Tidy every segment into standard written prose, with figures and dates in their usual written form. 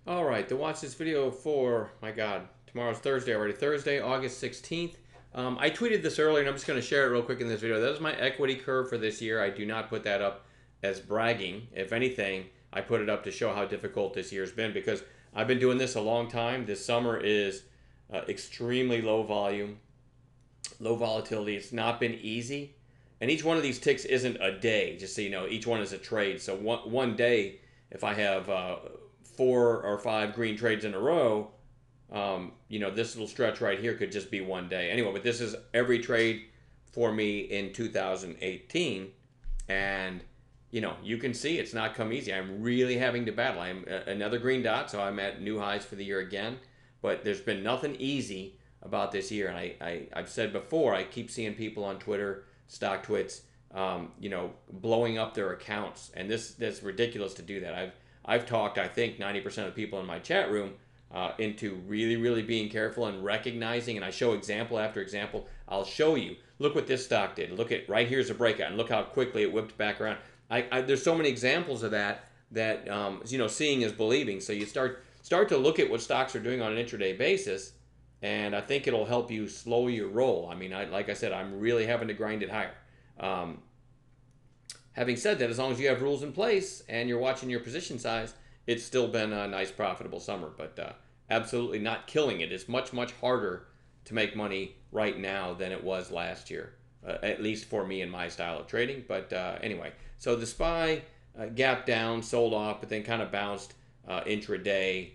All right, to watch this video for, my God, tomorrow's Thursday already. Thursday, August 16th. I tweeted this earlier, and I'm just going to share it real quick in this video. That is my equity curve for this year. I do not put that up as bragging. If anything, I put it up to show how difficult this year's been because I've been doing this a long time. This summer is extremely low volume, low volatility. It's not been easy. And each one of these ticks isn't a day, just so you know. Each one is a trade. So one day, if I have 4 or 5 green trades in a row, this little stretch right here could just be one day. Anyway, but this is every trade for me in 2018. And, you can see it's not come easy. I'm really having to battle. I'm another green dot, so I'm at new highs for the year again. But there's been nothing easy about this year. And I've said before, I keep seeing people on Twitter, stock twits, blowing up their accounts. And that's ridiculous to do that. I've talked, I think, 90% of people in my chat room into really, really being careful and recognizing, and I show example after example. I'll show you. Look what this stock did. Look at right here's a breakout, and look how quickly it whipped back around. There's so many examples of that seeing is believing. So you start to look at what stocks are doing on an intraday basis, and I think it'll help you slow your roll. I mean, like I said, I'm really having to grind it higher. Having said that, as long as you have rules in place and you're watching your position size, it's still been a nice, profitable summer. But absolutely not killing it. It's much, much harder to make money right now than it was last year, at least for me and my style of trading. But anyway, so the SPY gap down, sold off, but then kind of bounced intraday.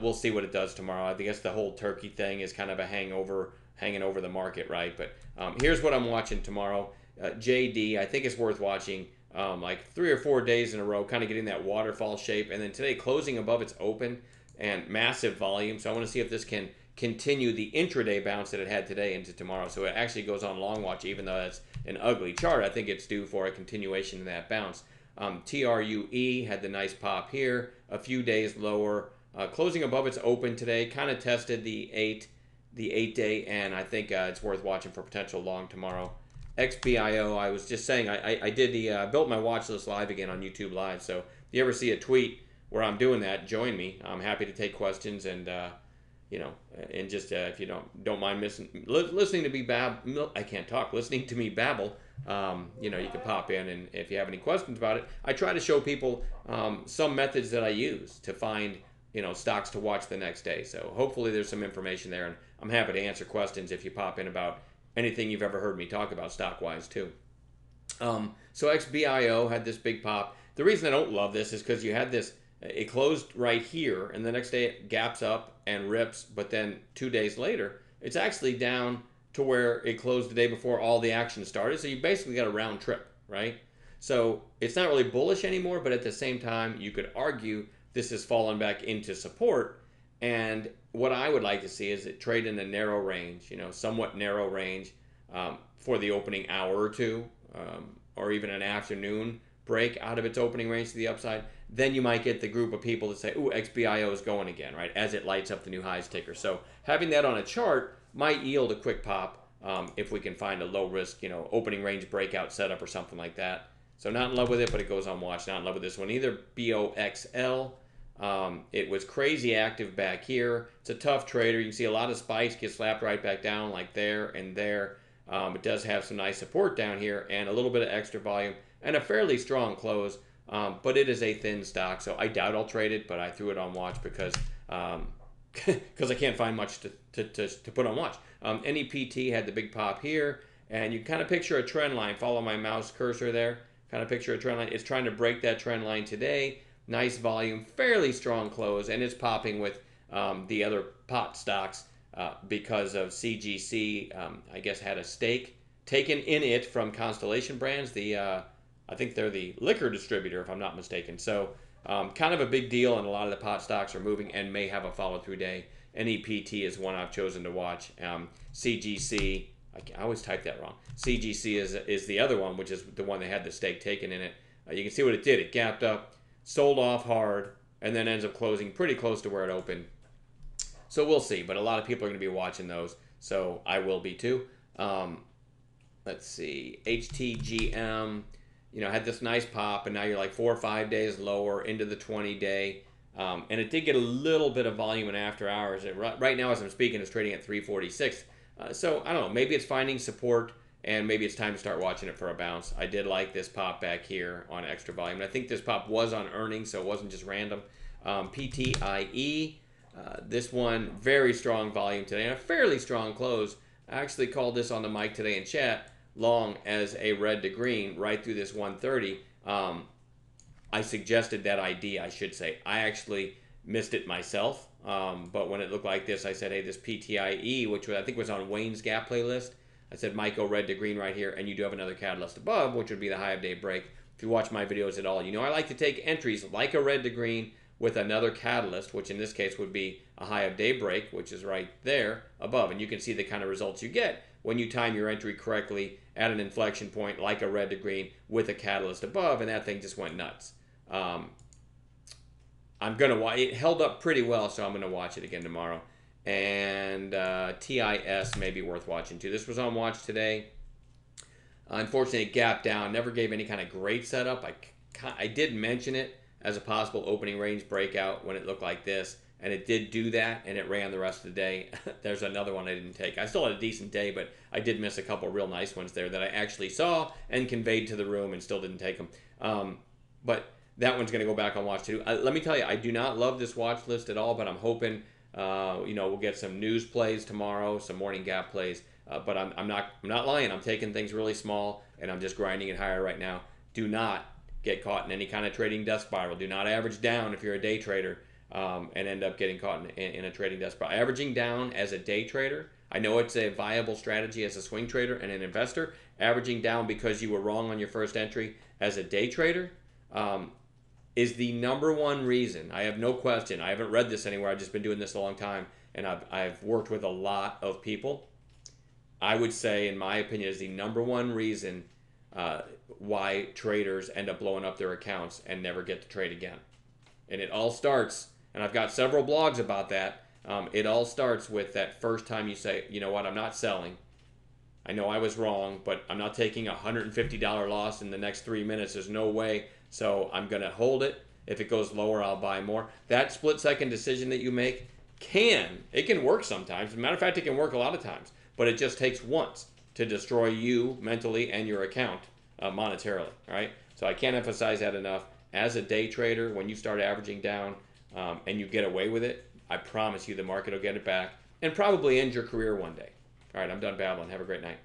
We'll see what it does tomorrow. I guess the whole turkey thing is kind of a hangover hanging over the market, right? But here's what I'm watching tomorrow. JD, I think it's worth watching. Like 3 or 4 days in a row, kind of getting that waterfall shape. And then today closing above its open and massive volume. So I want to see if this can continue the intraday bounce that it had today into tomorrow. So it actually goes on long watch, even though that's an ugly chart. I think it's due for a continuation of that bounce. TRUE had the nice pop here, a few days lower, closing above its open today, kind of tested the 8-day, and I think it's worth watching for potential long tomorrow. XBIO, I was just saying, I did built my watch list live again on YouTube Live. So if you ever see a tweet where I'm doing that, join me. I'm happy to take questions and just if you don't mind listening to me listening to me babble. You can pop in, and if you have any questions about it, I try to show people some methods that I use to find stocks to watch the next day. So hopefully there's some information there, and I'm happy to answer questions if you pop in about anything you've ever heard me talk about stock-wise too. So XBIO had this big pop. The reason I don't love this is because you had this, it closed right here, and the next day it gaps up and rips, but then 2 days later, it's actually down to where it closed the day before all the action started. So you basically got a round trip, right? So it's not really bullish anymore, but at the same time, you could argue this has fallen back into support. And what I would like to see is it trade in a narrow range, somewhat narrow range for the opening hour or two, or even an afternoon break out of its opening range to the upside. Then you might get the group of people that say, ooh, XBIO is going again, right, as it lights up the new highs ticker. So having that on a chart might yield a quick pop if we can find a low risk, opening range breakout setup or something like that. So not in love with it, but it goes on watch. Not in love with this one either. BOXL. It was crazy active back here. It's a tough trader. You can see a lot of spikes get slapped right back down like there and there. It does have some nice support down here and a little bit of extra volume and a fairly strong close, but it is a thin stock, so I doubt I'll trade it, but I threw it on watch because I can't find much to put on watch. NEPT had the big pop here, and you kind of picture a trend line. Follow my mouse cursor there. Kind of picture a trend line. It's trying to break that trend line today. Nice volume, fairly strong close, and it's popping with the other pot stocks because of CGC, I guess, had a stake taken in it from Constellation Brands. I think they're the liquor distributor, if I'm not mistaken. So kind of a big deal, and a lot of the pot stocks are moving and may have a follow-through day. NEPT is one I've chosen to watch. CGC, I always type that wrong. CGC is the other one, which is the one that had the stake taken in it. You can see what it did. It gapped up, sold off hard, and then ends up closing pretty close to where it opened. So we'll see, but a lot of people are going to be watching those, so I will be too. Let's see, HTGM, had this nice pop, and now you're like 4 or 5 days lower into the 20-day. And it did get a little bit of volume in after hours. Right now, as I'm speaking, it's trading at 346. So I don't know. Maybe it's finding support, and maybe it's time to start watching it for a bounce. I did like this pop back here on extra volume. And I think this pop was on earnings, so it wasn't just random. PTIE, this one, very strong volume today, and a fairly strong close. I actually called this on the mic today in chat long as a red to green right through this 130. I suggested that idea, I should say. I actually missed it myself, but when it looked like this, I said, hey, this PTIE, which I think was on Wayne's Gap playlist, I said, Mike, go red to green right here, and you do have another catalyst above, which would be the high of day break. If you watch my videos at all, you know I like to take entries like a red to green with another catalyst, which in this case would be a high of day break, which is right there above. And you can see the kind of results you get when you time your entry correctly at an inflection point like a red to green with a catalyst above, and that thing just went nuts. I'm gonna watch. It held up pretty well, so I'm gonna watch it again tomorrow. And TIS may be worth watching too. This was on watch today. Unfortunately, it gapped down. Never gave any kind of great setup. I did mention it as a possible opening range breakout when it looked like this, and it did do that, and it ran the rest of the day. There's another one I didn't take. I still had a decent day, but I did miss a couple real nice ones there that I actually saw and conveyed to the room and still didn't take them. But that one's going to go back on watch too. Let me tell you, I do not love this watch list at all, but I'm hoping we'll get some news plays tomorrow, some morning gap plays. But I'm not lying. I'm taking things really small, and I'm just grinding it higher right now. Do not get caught in any kind of trading death spiral. Do not average down if you're a day trader and end up getting caught in a trading death spiral. Averaging down as a day trader, I know it's a viable strategy as a swing trader and an investor. Averaging down because you were wrong on your first entry as a day trader is the number one reason. I have no question. I haven't read this anywhere. I've just been doing this a long time, and I've worked with a lot of people. I would say, in my opinion, is the number one reason why traders end up blowing up their accounts and never get to trade again. And it all starts, and I've got several blogs about that. It all starts with that first time you say, you know what, I'm not selling. I know I was wrong, but I'm not taking a $150 loss in the next 3 minutes. There's no way. So I'm going to hold it. If it goes lower, I'll buy more. That split-second decision that you make it can work sometimes. As a matter of fact, it can work a lot of times. But it just takes once to destroy you mentally and your account monetarily. All right? So I can't emphasize that enough. As a day trader, when you start averaging down and you get away with it, I promise you the market will get it back and probably end your career one day. All right, I'm done babbling. Have a great night.